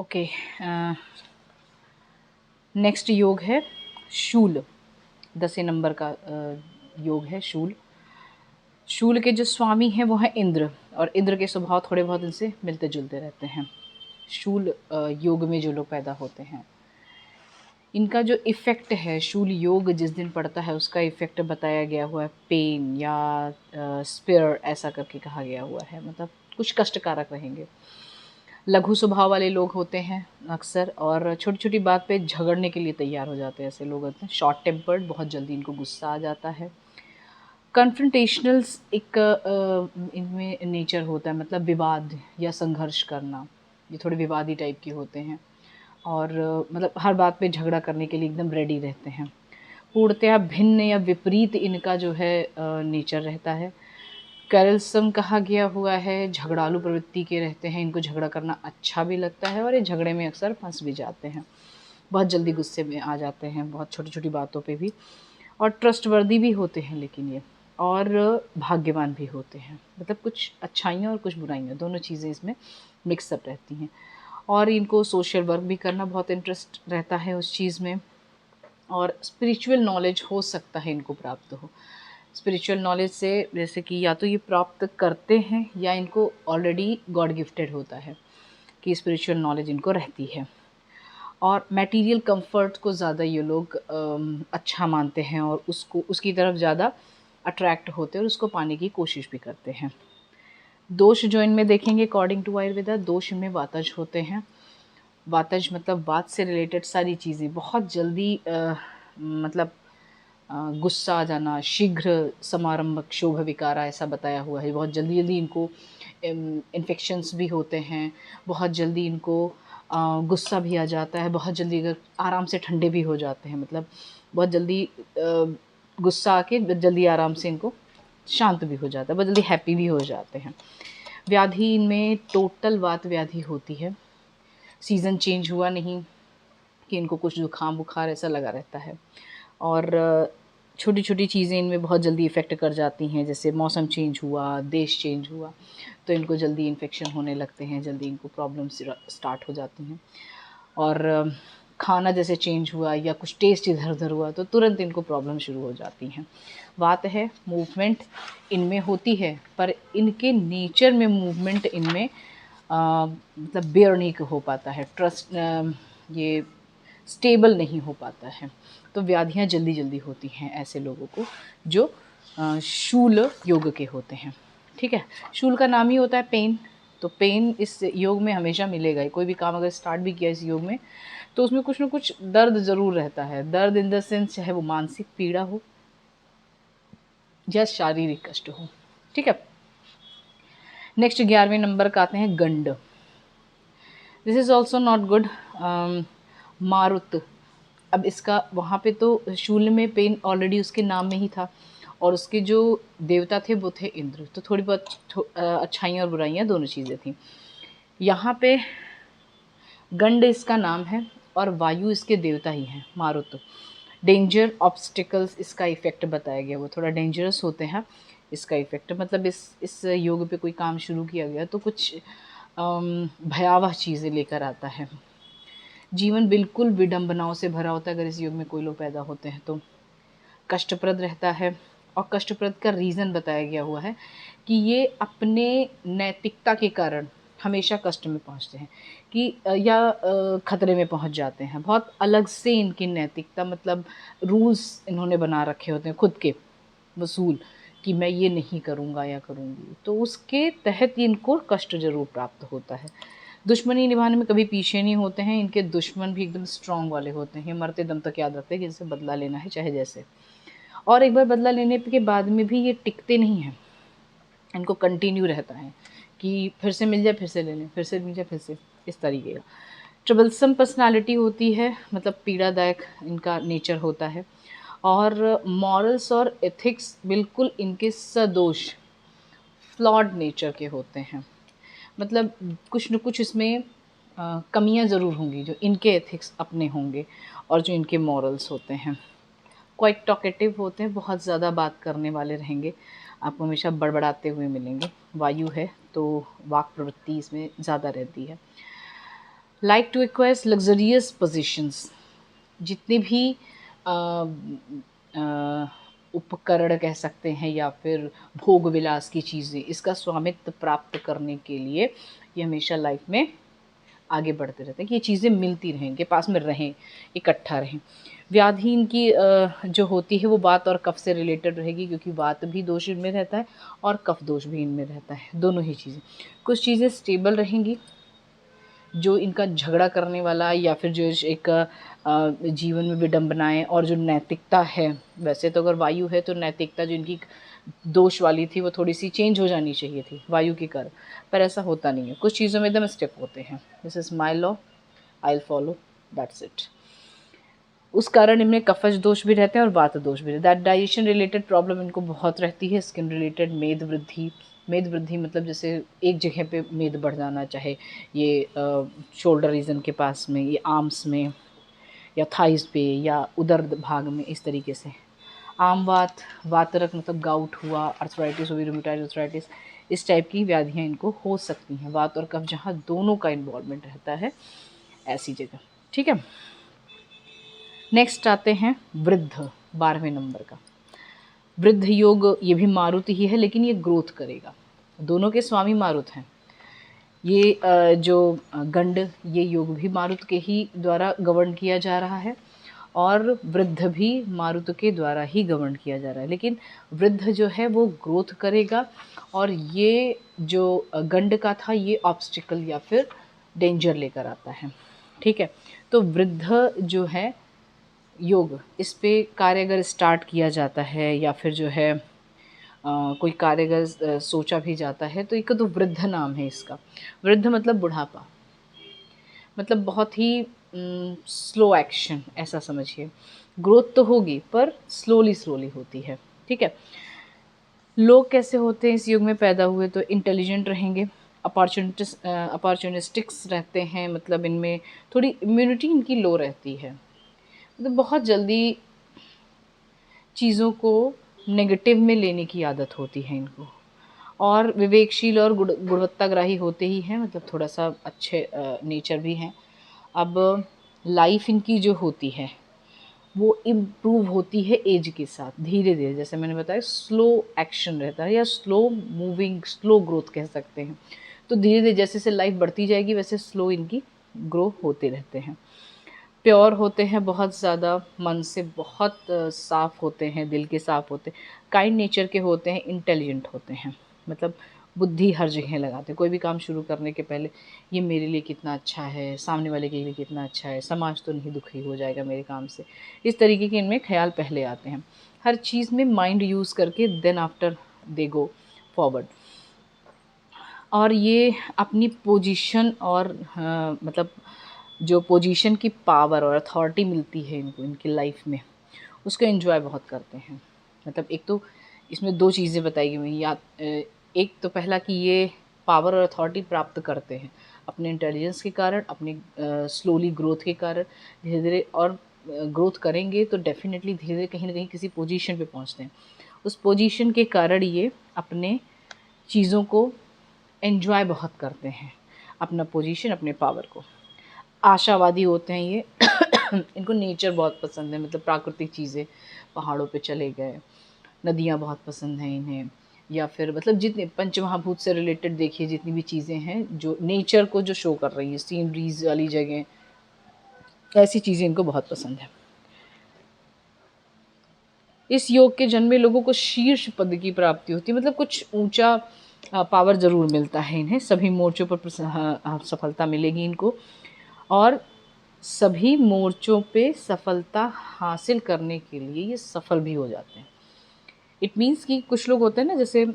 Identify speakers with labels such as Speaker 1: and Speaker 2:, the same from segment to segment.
Speaker 1: Okay, next योग है शूल। 10 number का योग है शूल। शूल के जो स्वामी हैं वो हैं इंद्र, और इंद्र के स्वभाव थोड़े बहुत इनसे मिलते जुलते रहते हैं। शूल योग में जो लोग पैदा होते हैं, इनका जो इफ़ेक्ट है, शूल योग जिस दिन पड़ता है उसका इफ़ेक्ट बताया गया हुआ है पेन या स्पेयर, ऐसा करके कहा गया हुआ है, मतलब कुछ कष्टकारक रहेंगे। लघु स्वभाव वाले लोग होते हैं अक्सर, और छोटी छोटी बात पे झगड़ने के लिए तैयार हो जाते हैं। ऐसे लोग होते हैं शॉर्ट टेम्पर्ड, बहुत जल्दी इनको गुस्सा आ जाता है। कन्फ्रंटेशनल्स एक इनमें नेचर होता है, मतलब विवाद या संघर्ष करना, ये थोड़े विवादी टाइप के होते हैं। और मतलब हर बात पे झगड़ा करने के लिए एकदम रेडी रहते हैं। पूर्णतया भिन्न या विपरीत इनका जो है नेचर रहता है। कैरलसम कहा गया हुआ है, झगड़ालू प्रवृत्ति के रहते हैं, इनको झगड़ा करना अच्छा भी लगता है और ये झगड़े में अक्सर फंस भी जाते हैं, बहुत जल्दी गुस्से में आ जाते हैं बहुत छोटी छोटी बातों पे भी। और ट्रस्टवर्दी भी होते हैं लेकिन ये, और भाग्यवान भी होते हैं, मतलब कुछ अच्छाइयाँ और कुछ बुराइयाँ दोनों चीज़ें इसमें मिक्सअप रहती हैं। और इनको सोशल वर्क भी करना बहुत इंटरेस्ट रहता है उस चीज़ में, और स्पिरिचुअल नॉलेज हो सकता है इनको प्राप्त हो। स्पिरिचुअल नॉलेज से जैसे कि या तो ये प्राप्त करते हैं या इनको ऑलरेडी गॉड गिफ्टेड होता है कि स्पिरिचुअल नॉलेज इनको रहती है। और मटेरियल कंफर्ट को ज़्यादा ये लोग अच्छा मानते हैं और उसको उसकी तरफ ज़्यादा अट्रैक्ट होते हैं और उसको पाने की कोशिश भी करते हैं। दोष जो इनमें देखेंगे अकॉर्डिंग टू आयुर्वेदा, दोष इनमें वातज होते हैं। वातज मतलब वात से रिलेटेड सारी चीज़ें, बहुत जल्दी मतलब गुस्सा आ जाना, शीघ्र समारंभक शोभ विकारा ऐसा बताया हुआ है। बहुत जल्दी जल्दी इनको इन्फेक्शंस भी होते हैं, बहुत जल्दी इनको गुस्सा भी आ जाता है, बहुत जल्दी अगर आराम से ठंडे भी हो जाते हैं, मतलब बहुत जल्दी गुस्सा आके जल्दी आराम से इनको शांत भी हो जाता है, बहुत जल्दी हैप्पी भी हो जाते हैं। व्याधि इनमें टोटल वात व्याधि होती है। सीज़न चेंज हुआ नहीं कि इनको कुछ जुकाम बुखार ऐसा लगा रहता है। और छोटी छोटी चीज़ें इनमें बहुत जल्दी इफ़ेक्ट कर जाती हैं, जैसे मौसम चेंज हुआ, देश चेंज हुआ, तो इनको जल्दी इन्फेक्शन होने लगते हैं, जल्दी इनको प्रॉब्लम्स स्टार्ट हो जाती हैं। और खाना जैसे चेंज हुआ या कुछ टेस्ट इधर उधर हुआ तो तुरंत इनको प्रॉब्लम शुरू हो जाती हैं। बात है मूवमेंट इनमें होती है, पर इनके नेचर में मूवमेंट इनमें मतलब बेयर नहीं हो पाता है, ट्रस्ट ये स्टेबल नहीं हो पाता है। तो व्याधियाँ जल्दी जल्दी होती हैं ऐसे लोगों को जो शूल योग के होते हैं। ठीक है, शूल का नाम ही होता है पेन, तो पेन इस योग में हमेशा मिलेगा ही। कोई भी काम अगर स्टार्ट भी किया इस योग में तो उसमें कुछ ना कुछ दर्द ज़रूर रहता है। दर्द इन द सेंस चाहे वो मानसिक पीड़ा हो या शारीरिक कष्ट हो। ठीक है, नेक्स्ट 11वें नंबर का आते हैं गंड। This is also not good. Marut, अब इसका वहाँ पे तो शूल में पेन ऑलरेडी उसके नाम में ही था, और उसके जो देवता थे वो थे इंद्र, तो थोड़ी बहुत अच्छाइयाँ और बुराइयाँ दोनों चीज़ें थी। यहाँ पे गंड इसका नाम है और वायु इसके देवता ही हैं, मारुत। डेंजर ऑब्स्टिकल्स इसका इफ़ेक्ट बताया गया, वो थोड़ा डेंजरस होते हैं इसका इफ़ेक्ट, मतलब इस योग पे कोई काम शुरू किया गया तो कुछ भयावह चीज़ें लेकर आता है। जीवन बिल्कुल विडंबनाओं से भरा होता है अगर इस युग में कोई लोग पैदा होते हैं तो। कष्टप्रद रहता है, और कष्टप्रद का रीज़न बताया गया हुआ है कि ये अपने नैतिकता के कारण हमेशा कष्ट में पहुंचते हैं कि या खतरे में पहुंच जाते हैं। बहुत अलग से इनकी नैतिकता, मतलब रूल्स इन्होंने बना रखे होते हैं खुद के वसूल, कि मैं ये नहीं करूँगा या करूँगी, तो उसके तहत इनको कष्ट ज़रूर प्राप्त होता है। दुश्मनी निभाने में कभी पीछे नहीं होते हैं, इनके दुश्मन भी एकदम स्ट्रॉन्ग वाले होते हैं, मरते दम तक याद रखते हैं कि इनसे बदला लेना है चाहे जैसे। और एक बार बदला लेने के बाद में भी ये टिकते नहीं हैं, इनको कंटिन्यू रहता है कि फिर से मिल जाए फिर से ले लें, फिर से मिल जाए फिर से, इस तरीके का। ट्रबलसम पर्सनालिटी होती है, मतलब पीड़ादायक इनका नेचर होता है। और मॉरल्स और एथिक्स बिल्कुल इनके सदोष फ्लॉड नेचर के होते हैं, मतलब कुछ न कुछ इसमें कमियां ज़रूर होंगी जो इनके एथिक्स अपने होंगे और जो इनके मॉरल्स होते हैं। क्वाइट टॉकेटिव होते हैं, बहुत ज़्यादा बात करने वाले रहेंगे, आपको हमेशा बड़बड़ाते हुए मिलेंगे। वायु है तो वाक प्रवृत्ति इसमें ज़्यादा रहती है। Like to acquires luxurious positions, जितने भी अ, अ, उपकरण कह सकते हैं या फिर भोग विलास की चीज़ें, इसका स्वामित्व प्राप्त करने के लिए ये हमेशा लाइफ में आगे बढ़ते रहते हैं कि ये चीज़ें मिलती रहें, इनके पास में रहें, इकट्ठा रहें। व्याधि इनकी जो होती है वो वात और कफ से रिलेटेड रहेगी, क्योंकि वात भी दोष इनमें रहता है और कफ दोष भी इनमें रहता है, दोनों ही चीज़ें। कुछ चीज़ें स्टेबल रहेंगी, जो इनका झगड़ा करने वाला या फिर जो एक जीवन में विडंबनाएँ और जो नैतिकता है, वैसे तो अगर वायु है तो नैतिकता जो इनकी दोष वाली थी वो थोड़ी-सी चेंज हो जानी चाहिए थी वायु के कारण, पर ऐसा होता नहीं है। कुछ चीज़ों में एकदम स्टिफ होते हैं, this is my law, I will follow, that's it. उस कारण इनमें कफज दोष भी रहते हैं और वात दोष भी रहते हैं। दैट डाइजेशन रिलेटेड प्रॉब्लम इनको बहुत रहती है। स्किन रिलेटेड मेद वृद्धि, मेद वृद्धि मतलब जैसे एक जगह पे मेद बढ़ जाना, चाहे ये शोल्डर रीजन के पास में, ये आर्म्स में या थाइस पे या उदर भाग में, इस तरीके से। आम वात, वातरक मतलब गाउट हुआ, अर्थराइटिस हुई, रूमेटॉइड अर्थराइटिस, इस टाइप की व्याधियाँ इनको हो सकती हैं। वात और कफ जहाँ दोनों का इन्वॉल्वमेंट रहता है, ऐसी जगह। ठीक है, नेक्स्ट आते हैं वृद्ध, 12वें नंबर का। वृद्ध योग ये भी मारुति ही है, लेकिन ये ग्रोथ करेगा। दोनों के स्वामी मारुत हैं। ये जो गंड, ये योग भी मारुत के ही द्वारा गवर्न किया जा रहा है और वृद्ध भी मारुत के द्वारा ही गवर्न किया जा रहा है। लेकिन वृद्ध जो है वो ग्रोथ करेगा और ये जो गंड का था ये ऑब्स्टिकल या फिर डेंजर लेकर आता है। ठीक है, तो वृद्ध जो है योग, इस पे कार्य अगर स्टार्ट किया जाता है या फिर जो है कोई कार्य अगर सोचा भी जाता है, तो एक तो वृद्ध नाम है इसका। वृद्ध मतलब बुढ़ापा, मतलब बहुत ही स्लो एक्शन, ऐसा समझिए। ग्रोथ तो होगी पर स्लोली स्लोली होती है। ठीक है, लोग कैसे होते हैं इस युग में पैदा हुए, तो इंटेलिजेंट रहेंगे, अपॉर्चुनिस्टिक्स रहते हैं, मतलब इनमें थोड़ी इम्यूनिटी इनकी लो रहती है, मतलब बहुत जल्दी चीज़ों को नेगेटिव में लेने की आदत होती है इनको, और विवेकशील और गुणवत्ताग्राही होते ही हैं, मतलब थोड़ा सा अच्छे नेचर भी हैं। अब लाइफ इनकी जो होती है वो इम्प्रूव होती है एज के साथ, धीरे धीरे, जैसे मैंने बताया स्लो एक्शन रहता है या स्लो मूविंग, स्लो ग्रोथ कह सकते हैं। तो धीरे धीरे जैसे जैसे लाइफ बढ़ती जाएगी वैसे स्लो इनकी ग्रो होते रहते हैं। प्योर होते हैं बहुत ज़्यादा, मन से बहुत साफ़ होते हैं, दिल के साफ़ होते हैं, काइंड नेचर के होते हैं, इंटेलिजेंट होते हैं, मतलब बुद्धि हर जगह लगाते हैं। कोई भी काम शुरू करने के पहले ये मेरे लिए कितना अच्छा है, सामने वाले के लिए कितना अच्छा है, समाज तो नहीं दुखी हो जाएगा मेरे काम से, इस तरीके के इनमें ख्याल पहले आते हैं। हर चीज़ में माइंड यूज़ करके then after they go forward. और ये अपनी पोजीशन और मतलब जो पोजीशन की पावर और अथॉरिटी मिलती है इनको इनकी लाइफ में, उसको एंजॉय बहुत करते हैं। मतलब एक तो इसमें दो चीज़ें बताई गई हैं, या एक तो पहला कि ये पावर और अथॉरिटी प्राप्त करते हैं अपने इंटेलिजेंस के कारण, अपने स्लोली ग्रोथ के कारण, धीरे धीरे, और ग्रोथ करेंगे तो डेफिनेटली धीरे धीरे कहीं ना कहीं किसी पोजीशन पे पहुंचते हैं। उस पोजीशन के कारण ये अपने चीज़ों को एंजॉय बहुत करते हैं, अपना पोजीशन, अपने पावर को। आशावादी होते हैं ये इनको नेचर बहुत पसंद है, मतलब प्राकृतिक चीज़ें, पहाड़ों पे चले गए, नदियाँ बहुत पसंद हैं इन्हें, या फिर मतलब जितने पंचमहाभूत से रिलेटेड देखिए जितनी भी चीज़ें हैं जो नेचर को जो शो कर रही हैं, सीनरीज वाली जगह, ऐसी चीज़ें इनको बहुत पसंद है। इस योग के जन्मे लोगों को शीर्ष पद की प्राप्ति होती है, मतलब कुछ ऊंचा पावर ज़रूर मिलता है इन्हें, सभी मोर्चों पर सफलता मिलेगी इनको, और सभी मोर्चों पे सफलता हासिल करने के लिए ये सफल भी हो जाते हैं। इट मीन्स कि कुछ लोग होते हैं ना, जैसे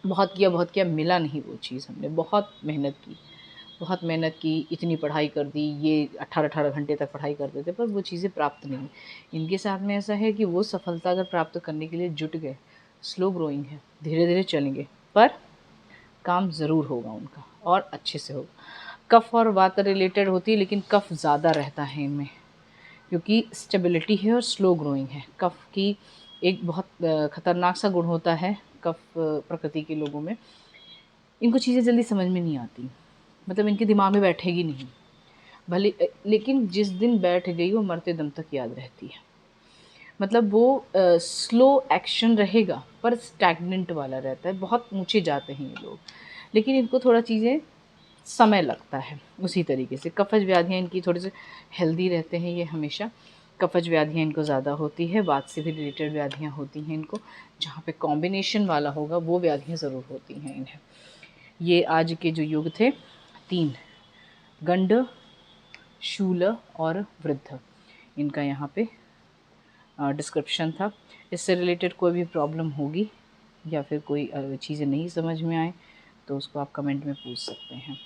Speaker 1: बहुत किया मिला नहीं वो चीज़, हमने बहुत मेहनत की, इतनी पढ़ाई कर दी, ये 18-18 घंटे तक पढ़ाई करते थे, पर वो चीज़ें प्राप्त नहीं। इनके साथ में ऐसा है कि वो सफलता अगर प्राप्त करने के लिए जुट गए, स्लो ग्रोइंग है, धीरे धीरे चलेंगे, पर काम ज़रूर होगा उनका और अच्छे से होगा। कफ और वात रिलेटेड होती है, लेकिन कफ ज़्यादा रहता है इनमें, क्योंकि स्टेबिलिटी है और स्लो ग्रोइंग है। कफ की एक बहुत ख़तरनाक सा गुण होता है कफ प्रकृति के लोगों में, इनको चीज़ें जल्दी समझ में नहीं आती, मतलब इनके दिमाग में बैठेगी नहीं, भले लेकिन जिस दिन बैठ गई वो मरते दम तक याद रहती है। मतलब वो स्लो एक्शन रहेगा पर स्टैग्नेंट वाला रहता है, बहुत ऊंचे जाते हैं ये लोग, लेकिन इनको थोड़ा चीज़ें समय लगता है। उसी तरीके से कफज व्याधियाँ इनकी थोड़े से हेल्दी रहते हैं ये हमेशा, कफज व्याधियाँ इनको ज़्यादा होती है, वात से भी रिलेटेड व्याधियाँ होती हैं इनको, जहाँ पे कॉम्बिनेशन वाला होगा वो व्याधियाँ ज़रूर होती हैं इन्हें। ये आज के जो युग थे 3, गंड, शूल और वृद्ध, इनका यहाँ पे डिस्क्रिप्शन था। इससे रिलेटेड कोई भी प्रॉब्लम होगी या फिर कोई चीज़ें नहीं समझ में आए तो उसको आप कमेंट में पूछ सकते हैं।